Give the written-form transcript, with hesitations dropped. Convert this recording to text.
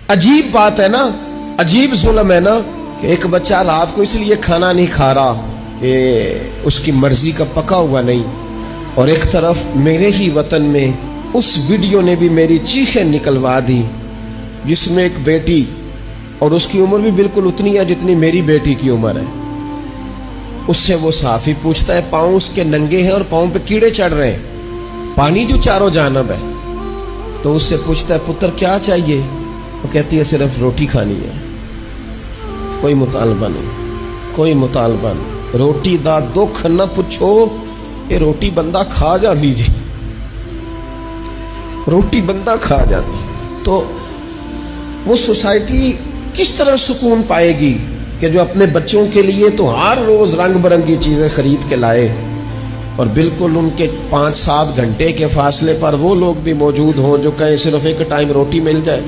عجیب بات ہے نا، عجیب ظلم ہے نا کہ ایک بچہ رات کو اس لیے کھانا نہیں کھا رہا کہ اس کی مرضی کا پکا ہوا نہیں، اور ایک طرف میرے ہی وطن میں اس ویڈیو نے بھی میری چیخیں نکلوا دی جس میں ایک بیٹی، اور اس کی عمر بھی بالکل اتنی ہے جتنی میری بیٹی کی عمر ہے، اس سے وہ صحافی پوچھتا ہے، پاؤں اس کے ننگے ہیں اور پاؤں پہ کیڑے چڑھ رہے ہیں، پانی جو چاروں جانب ہے، تو اس سے پوچھتا ہے پتر کیا چاہیے؟ وہ کہتی ہے صرف روٹی کھانی ہے، کوئی مطالبہ نہیں، کوئی مطالبہ نہیں، روٹی دا دکھ نہ پوچھو، یہ روٹی بندہ کھا جاندی جی، روٹی بندہ کھا جاتی۔ تو وہ سوسائٹی کس طرح سکون پائے گی کہ جو اپنے بچوں کے لیے تو ہر روز رنگ برنگی چیزیں خرید کے لائے، اور بالکل ان کے 5-7 گھنٹے کے فاصلے پر وہ لوگ بھی موجود ہوں جو کہیں صرف ایک ٹائم روٹی مل جائے۔